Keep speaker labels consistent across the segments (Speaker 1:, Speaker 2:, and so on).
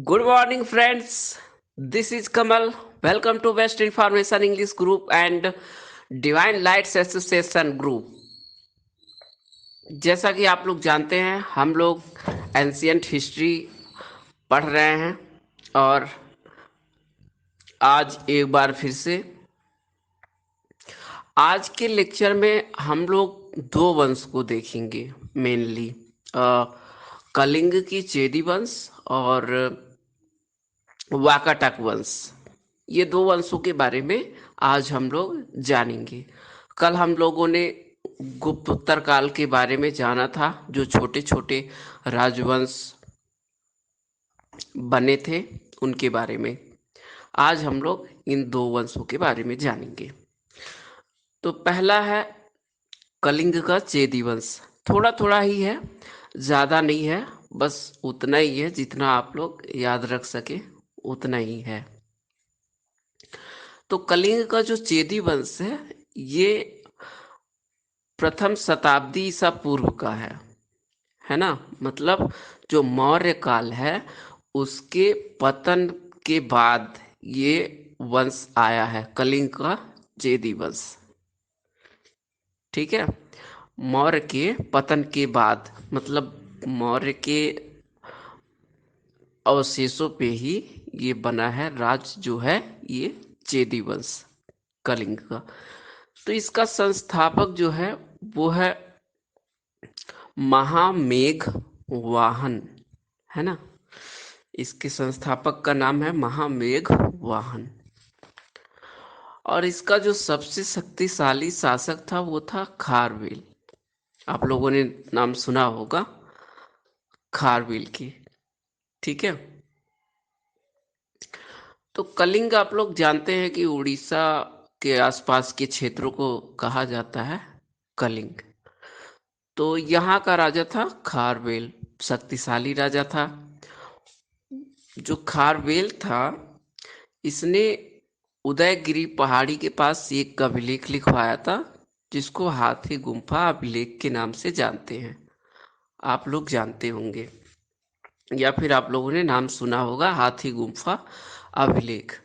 Speaker 1: Good morning, friends. This is Kamal. Welcome to West Information English Group and Divine Lights Association Group. जैसा कि आप लोग जानते हैं, हम लोग एंशियंट हिस्ट्री पढ़ रहे हैं और आज एक बार फिर से आज के लेक्चर में हम लोग दो वंश को देखेंगे मेनली, कलिंग की चेदी वंश और वाकाटक वंश। ये दो वंशों के बारे में आज हम लोग जानेंगे। कल हम लोगों ने गुप्तोत्तर काल के बारे में जाना था, जो छोटे छोटे राजवंश बने थे उनके बारे में। आज हम लोग इन दो वंशों के बारे में जानेंगे। तो पहला है कलिंग का चेदी वंश। थोड़ा थोड़ा ही है, ज़्यादा नहीं है, बस उतना ही है जितना आप लोग याद रख सके, उतना ही है। तो कलिंग का जो चेदी वंश ये प्रथम शताब्दी ईसा पूर्व का है ना। मतलब जो मौर्य काल है उसके पतन के बाद ये वंश आया है, कलिंग का चेदी वंश। ठीक है, मौर्य के पतन के बाद, मतलब मौर्य के अवशेषों पे ही ये बना है राज, जो है ये चेदी वंश कलिंग का। तो इसका संस्थापक जो है वो है महामेघ वाहन, है ना। इसके संस्थापक का नाम है महामेघ वाहन। और इसका जो सबसे शक्तिशाली शासक था वो था खारवेल। आप लोगों ने नाम सुना होगा खारवेल की। ठीक है, तो कलिंग आप लोग जानते हैं कि उड़ीसा के आसपास के क्षेत्रों को कहा जाता है कलिंग। तो यहाँ का राजा था खारवेल, शक्तिशाली राजा था। जो खारवेल था इसने उदयगिरी पहाड़ी के पास एक अभिलेख लिखवाया था, जिसको हाथी गुम्फा अभिलेख के नाम से जानते हैं। आप लोग जानते होंगे या फिर आप लोगों ने नाम सुना होगा हाथी गुम्फा अभिलेख।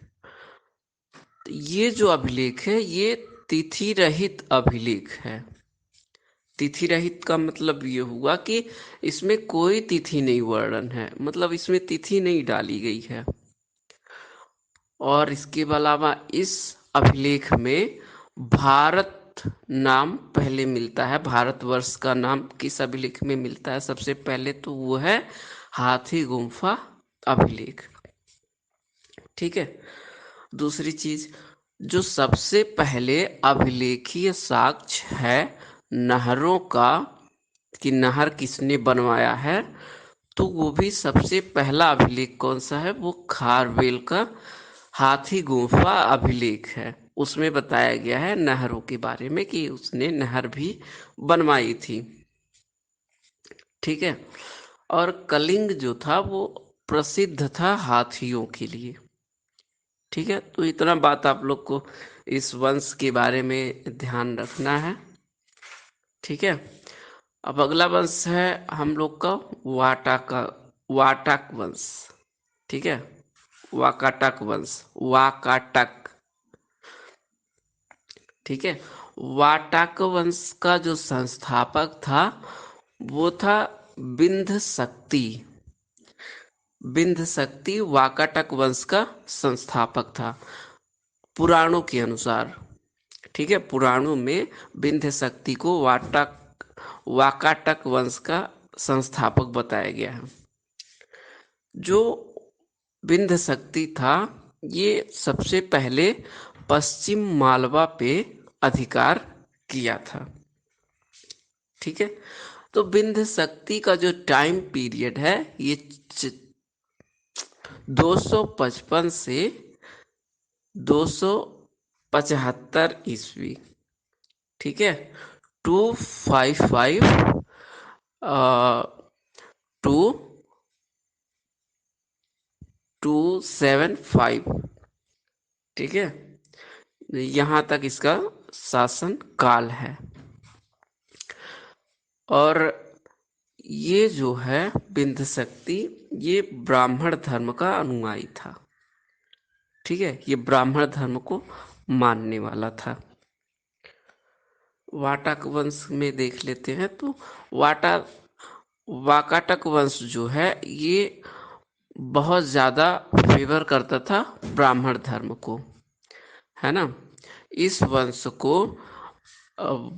Speaker 1: तो ये जो अभिलेख है ये तिथि रहित अभिलेख है। तिथि रहित का मतलब ये हुआ कि इसमें कोई तिथि नहीं वर्णन है, मतलब इसमें तिथि नहीं डाली गई है। और इसके अलावा इस अभिलेख में भारत नाम पहले मिलता है। भारतवर्ष का नाम किस अभिलेख में मिलता है सबसे पहले, तो वो है हाथी गुम्फा अभिलेख। ठीक है, दूसरी चीज, जो सबसे पहले अभिलेखीय साक्ष्य है नहरों का, कि नहर किसने बनवाया है, तो वो भी सबसे पहला अभिलेख कौन सा है, वो खारवेल का हाथी गुम्फा अभिलेख है। उसमें बताया गया है नहरों के बारे में कि उसने नहर भी बनवाई थी। ठीक है, और कलिंग जो था वो प्रसिद्ध था हाथियों के लिए। ठीक है, तो इतना बात आप लोग को इस वंश के बारे में ध्यान रखना है। ठीक है, अब अगला वंश है हम लोग का वाटाक वंश। ठीक है, वाकाटक वंश, वाकाटक। ठीक है, वाटाक वंश का जो संस्थापक था वो था बिंध शक्ति। बिंध शक्ति वाकाटक वंश का संस्थापक था पुराणों के अनुसार। ठीक है, पुराणों में बिंध्य शक्ति को वाकाटक वंश का संस्थापक बताया गया है। जो बिंध्य शक्ति था ये सबसे पहले पश्चिम मालवा पे अधिकार किया था। ठीक है, तो बिंध्य शक्ति का जो टाइम पीरियड है ये 255 से 275 ईस्वी। ठीक है, 255 टू 275। ठीक है, यहाँ तक इसका शासन काल है। और ये जो है बिंद शक्ति, ये ब्राह्मण धर्म का अनुयायी था। ठीक है, ये ब्राह्मण धर्म को मानने वाला था। वाटक वंश में देख लेते हैं तो वाटा वाकाटक वंश जो है ये बहुत ज़्यादा फेवर करता था ब्राह्मण धर्म को, है ना। इस वंश को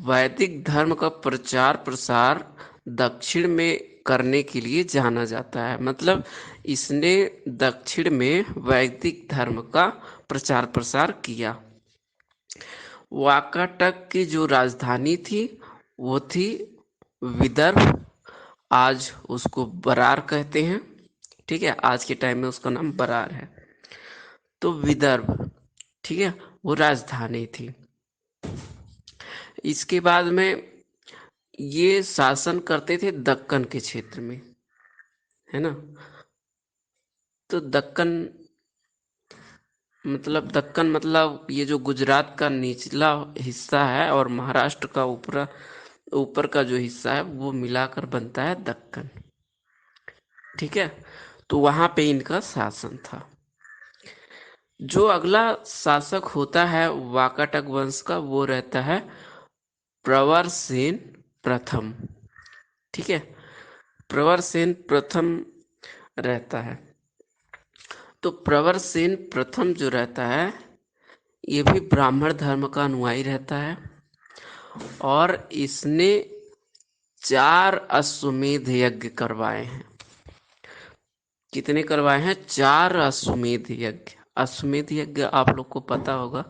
Speaker 1: वैदिक धर्म का प्रचार प्रसार दक्षिण में करने के लिए जाना जाता है। मतलब इसने दक्षिण में वैदिक धर्म का प्रचार प्रसार किया। वाकाटक की जो राजधानी थी वो थी विदर्भ, आज उसको बरार कहते हैं। ठीक है, आज के टाइम में उसका नाम बरार है। तो विदर्भ, ठीक है, वो राजधानी थी। इसके बाद में ये शासन करते थे दक्कन के क्षेत्र में, है ना। तो दक्कन मतलब ये जो गुजरात का निचला हिस्सा है और महाराष्ट्र का ऊपर ऊपर का जो हिस्सा है वो मिलाकर बनता है दक्कन। ठीक है, तो वहां पे इनका शासन था। जो अगला शासक होता है वाकाटक वंश का वो रहता है प्रवरसेन प्रथम। ठीक है, प्रवरसेन प्रथम रहता है। तो प्रवरसेन प्रथम जो रहता है ये भी ब्राह्मण धर्म का अनुयायी रहता है और इसने 4 अश्वमेध यज्ञ करवाए हैं। कितने करवाए हैं? 4 अश्वमेध यज्ञ। अश्वमेध यज्ञ आप लोग को पता होगा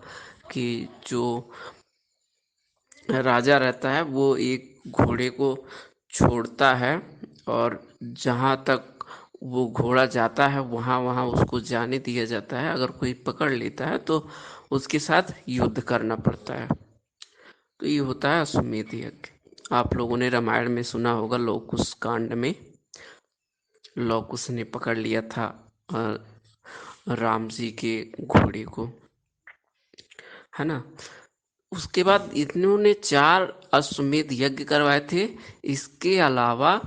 Speaker 1: कि जो राजा रहता है वो एक घोड़े को छोड़ता है और जहाँ तक वो घोड़ा जाता है वहाँ वहाँ उसको जाने दिया जाता है। अगर कोई पकड़ लेता है तो उसके साथ युद्ध करना पड़ता है। तो ये होता है अश्वमेध यज्ञ। आप लोगों ने रामायण में सुना होगा, लव कुश कांड में लव कुश ने पकड़ लिया था राम जी के घोड़े को, है ना। उसके बाद इन्होंने 4 अश्वमेध यज्ञ करवाए थे। इसके अलावा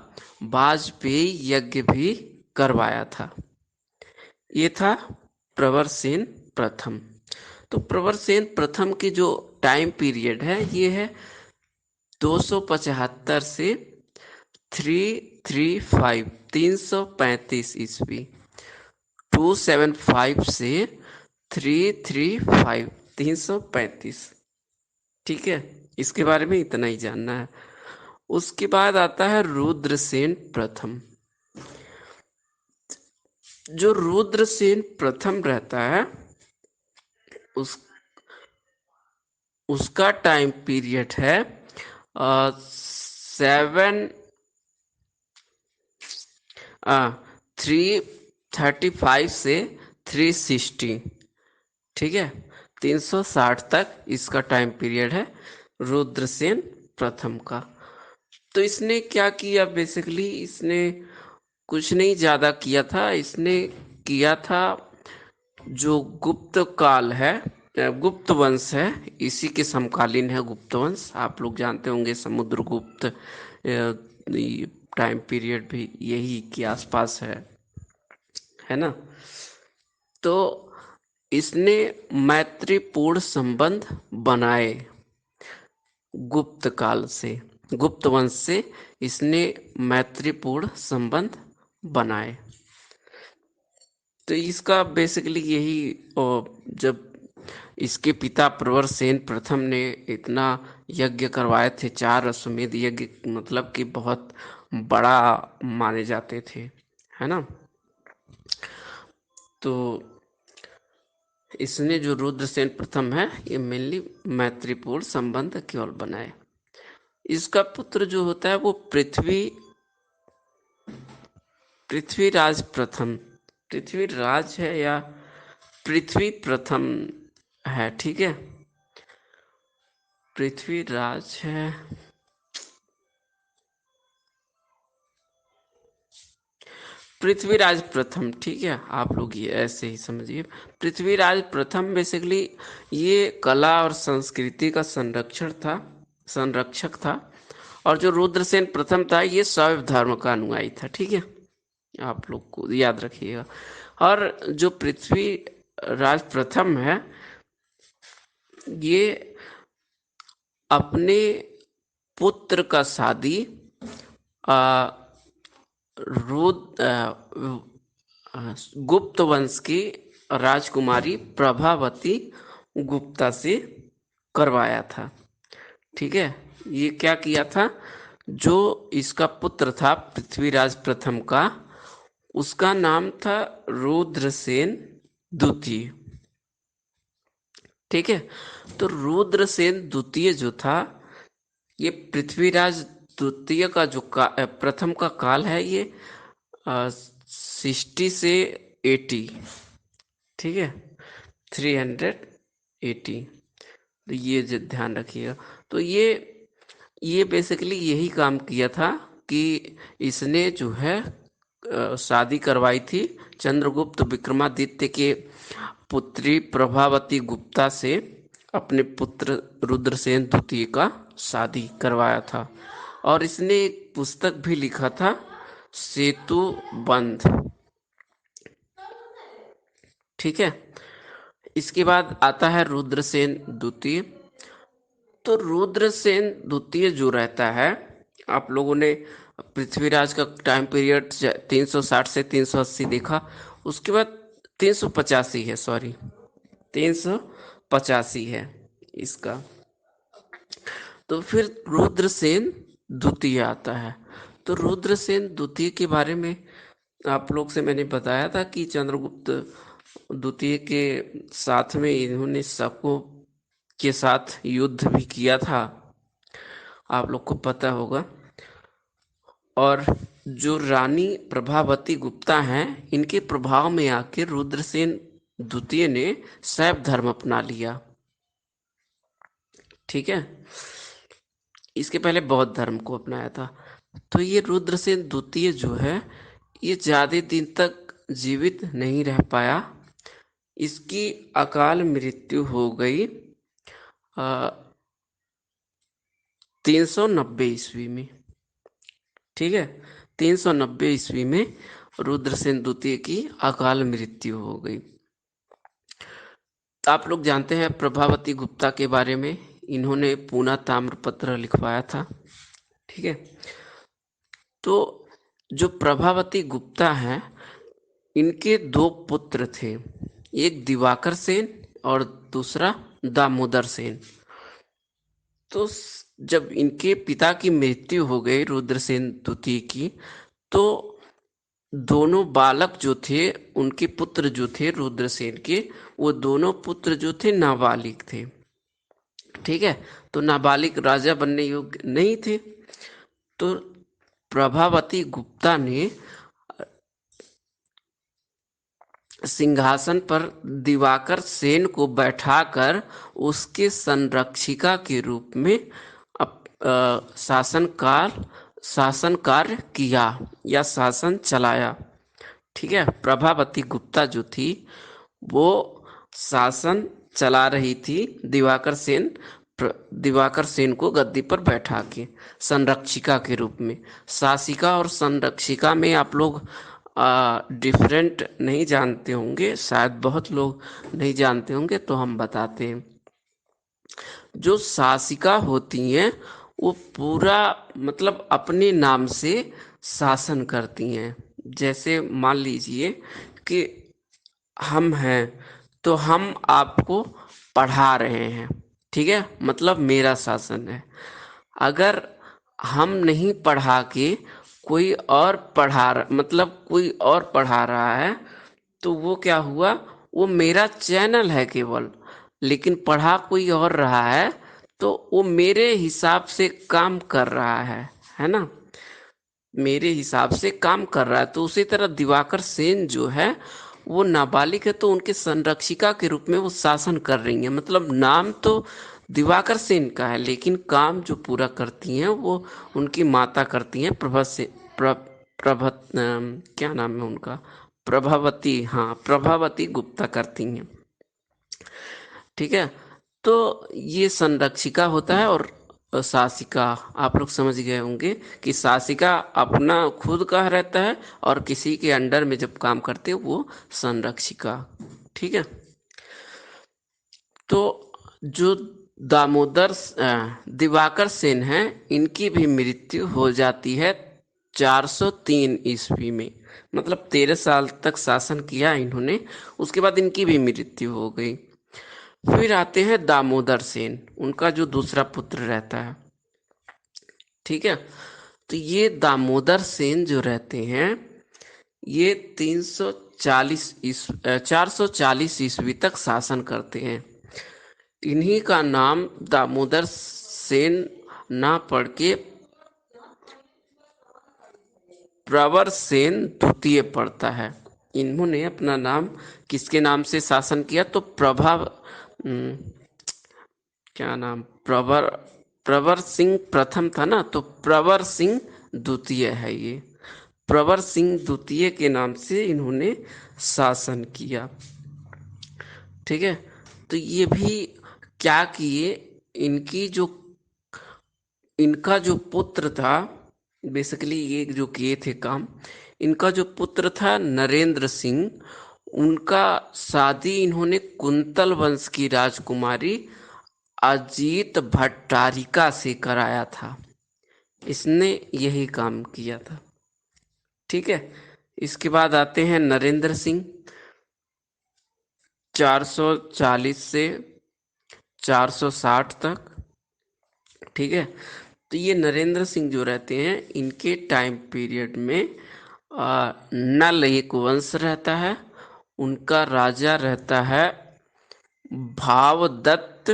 Speaker 1: वाजपेयी यज्ञ भी करवाया था। ये था प्रवरसेन प्रथम। तो प्रवरसेन प्रथम की जो टाइम पीरियड है ये है 275 से 335 335 ईस्वी। 275 से 335 335। ठीक है, इसके बारे में इतना ही जानना है। उसके बाद आता है रुद्रसेन प्रथम। जो रुद्रसेन प्रथम रहता है उस उसका टाइम पीरियड है 335 से 360। ठीक है, 360 तक इसका टाइम पीरियड है रुद्रसेन प्रथम का। तो इसने क्या किया? बेसिकली इसने कुछ नहीं ज़्यादा किया था। इसने किया था जो गुप्त काल है, गुप्त वंश है, इसी के समकालीन है गुप्त वंश। आप लोग जानते होंगे समुद्रगुप्त टाइम पीरियड भी यही के आसपास है ना। तो इसने मैत्रीपूर्ण संबंध बनाए गुप्त काल से, गुप्त वंश से इसने मैत्रीपूर्ण संबंध बनाए। तो इसका बेसिकली यही जब इसके पिता प्रवरसेन प्रथम ने इतना यज्ञ करवाए थे, 4 अश्वमेध यज्ञ, मतलब कि बहुत बड़ा माने जाते थे, है ना। तो इसने जो रुद्रसेन प्रथम है ये मेनली मैत्रीपूर्ण संबंध केवल बनाए। इसका पुत्र जो होता है वो पृथ्वीराज प्रथम, पृथ्वीराज है या पृथ्वी प्रथम है। ठीक है, पृथ्वीराज है, पृथ्वीराज प्रथम। ठीक है, आप लोग ये ऐसे ही समझिए। पृथ्वीराज प्रथम बेसिकली ये कला और संस्कृति का संरक्षक था। और जो रुद्रसेन प्रथम था ये शैव धर्म का अनुयायी था। ठीक है, आप लोग को याद रखिएगा। और जो पृथ्वी राज प्रथम है ये अपने पुत्र का शादी गुप्त वंश की राजकुमारी प्रभावती गुप्ता से करवाया था। ठीक है, ये क्या किया था, जो इसका पुत्र था पृथ्वीराज प्रथम का, उसका नाम था रुद्रसेन द्वितीय। ठीक है, तो रुद्रसेन द्वितीय जो था ये पृथ्वीराज द्वितीय का जो प्रथम का काल है ये 60 से 80। ठीक है, 380। तो ये ध्यान रखिएगा। तो ये बेसिकली यही काम किया था कि इसने जो है शादी करवाई थी चंद्रगुप्त विक्रमादित्य के पुत्री प्रभावती गुप्ता से, अपने पुत्र रुद्रसेन द्वितीय का शादी करवाया था। और इसने एक पुस्तक भी लिखा था, सेतु बंध। ठीक है, इसके बाद आता है रुद्रसेन द्वितीय। तो रुद्रसेन द्वितीय जो रहता है, आप लोगों ने पृथ्वीराज का टाइम पीरियड 360 से 380 देखा, उसके बाद 385 है, सॉरी 385 है इसका। तो फिर रुद्रसेन द्वितीय आता है। तो रुद्रसेन द्वितीय के बारे में आप लोग से मैंने बताया था कि चंद्रगुप्त द्वितीय के साथ में इन्होंने सबको के साथ युद्ध भी किया था, आप लोग को पता होगा। और जो रानी प्रभावती गुप्ता हैं, इनके प्रभाव में आके रुद्रसेन द्वितीय ने शैव धर्म अपना लिया। ठीक है, इसके पहले बौद्ध धर्म को अपनाया था। तो ये रुद्रसेन द्वितीय जो है ये ज्यादा दिन तक जीवित नहीं रह पाया, इसकी अकाल मृत्यु हो गई 390 ईस्वी में। ठीक है, 390 ईस्वी में रुद्रसेन द्वितीय की अकाल मृत्यु हो गई। तो आप लोग जानते हैं प्रभावती गुप्ता के बारे में, इन्होंने पूना ताम्रपत्र लिखवाया था। ठीक है, तो जो प्रभावती गुप्ता हैं इनके दो पुत्र थे, एक दिवाकर सेन और दूसरा दामोदर सेन। तो जब इनके पिता की मृत्यु हो गई रुद्रसेन द्वितीय की, तो दोनों बालक जो थे, उनके पुत्र जो थे रुद्रसेन के, वो दोनों पुत्र जो थे नाबालिग थे। ठीक है, तो नाबालिग राजा बनने योग्य नहीं थे। तो प्रभावती गुप्ता ने सिंहासन पर दिवाकर सेन को बैठाकर उसके संरक्षिका के रूप में शासन कार्य किया या शासन चलाया। ठीक है, प्रभावती गुप्ता जो थी वो शासन चला रही थी दिवाकर सेन को गद्दी पर बैठा के संरक्षिका के रूप में। शासिका और संरक्षिका में आप लोग डिफरेंट नहीं जानते होंगे, शायद बहुत लोग नहीं जानते होंगे, तो हम बताते हैं। जो शासिका होती हैं वो पूरा मतलब अपने नाम से शासन करती हैं। जैसे मान लीजिए कि हम हैं, तो हम आपको पढ़ा रहे हैं। ठीक है, मतलब मेरा शासन है। अगर हम नहीं पढ़ा के कोई और कोई और पढ़ा रहा है, तो वो क्या हुआ, वो मेरा चैनल है केवल, लेकिन पढ़ा कोई और रहा है तो वो मेरे हिसाब से काम कर रहा है ना, मेरे हिसाब से काम कर रहा है। तो उसी तरह दिवाकर सेन जो है वो नाबालिग है, तो उनके संरक्षिका के रूप में वो शासन कर रही हैं। मतलब नाम तो दिवाकर सेन का है, लेकिन काम जो पूरा करती हैं वो उनकी माता करती हैं, क्या नाम है उनका, प्रभावती, हाँ प्रभावती गुप्ता करती हैं। ठीक है, तो ये संरक्षिका होता है और शासिका, आप लोग समझ गए होंगे कि शासिका अपना खुद का रहता है और किसी के अंडर में जब काम करते हैं वो संरक्षिका। ठीक है। तो जो दिवाकर सेन हैं, इनकी भी मृत्यु हो जाती है 403 ईस्वी में। मतलब 13 साल तक शासन किया इन्होंने, उसके बाद इनकी भी मृत्यु हो गई। फिर आते हैं दामोदर सेन, उनका जो दूसरा पुत्र रहता है। ठीक है। तो ये दामोदर सेन जो रहते हैं, ये 440 ईस्वी तक शासन करते हैं। इन्हीं का नाम दामोदर सेन ना पढ़ के प्रवर सेन द्वितीय पड़ता है। इन्होंने अपना नाम किसके नाम से शासन किया? तो क्या नाम, प्रवर प्रवर सिंह प्रथम था ना, तो प्रवर सिंह द्वितीय है ये। प्रवर सिंह द्वितीय के नाम से इन्होंने शासन किया। ठीक है। तो ये भी क्या किए, इनका जो पुत्र था, बेसिकली ये जो किए थे काम, इनका जो पुत्र था नरेंद्र सिंह, उनका शादी इन्होंने कुंतल वंश की राजकुमारी अजीत भट्टारिका से कराया था। इसने यही काम किया था। ठीक है। इसके बाद आते हैं नरेंद्र सिंह, 440 से 460 तक। ठीक है। तो ये नरेंद्र सिंह जो रहते हैं, इनके टाइम पीरियड में नल एक वंश रहता है, उनका राजा रहता है भावदत्त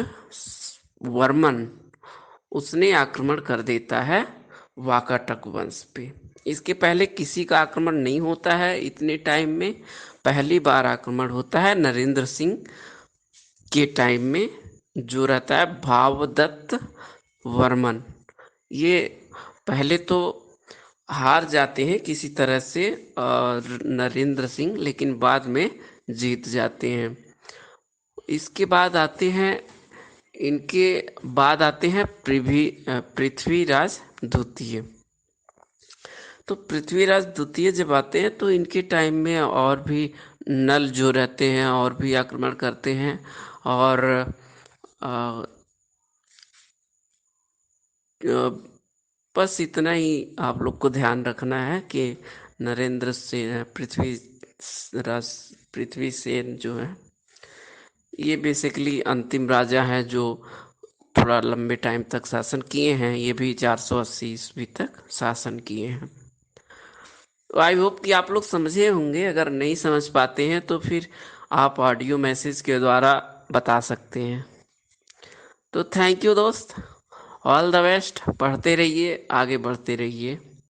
Speaker 1: वर्मन। उसने आक्रमण कर देता है वाकाटक वंश पे। इसके पहले किसी का आक्रमण नहीं होता है इतने टाइम में, पहली बार आक्रमण होता है नरेंद्र सिंह के टाइम में, जो रहता है भावदत्त वर्मन। ये पहले तो हार जाते हैं किसी तरह से नरेंद्र सिंह, लेकिन बाद में जीत जाते हैं। इसके बाद आते हैं, इनके बाद आते हैं पृथ्वीराज द्वितीय। तो पृथ्वीराज द्वितीय जब आते हैं तो इनके टाइम में और भी नल जो रहते हैं और भी आक्रमण करते हैं। और अ, बस इतना ही आप लोग को ध्यान रखना है कि नरेंद्र से पृथ्वी सेन जो है, ये बेसिकली अंतिम राजा है जो थोड़ा लंबे टाइम तक शासन किए हैं। ये भी 480 ईस्वी तक शासन किए हैं। तो आई होप कि आप लोग समझे होंगे। अगर नहीं समझ पाते हैं तो फिर आप ऑडियो मैसेज के द्वारा बता सकते हैं। तो थैंक यू दोस्त, ऑल द बेस्ट, पढ़ते रहिए, आगे बढ़ते रहिए।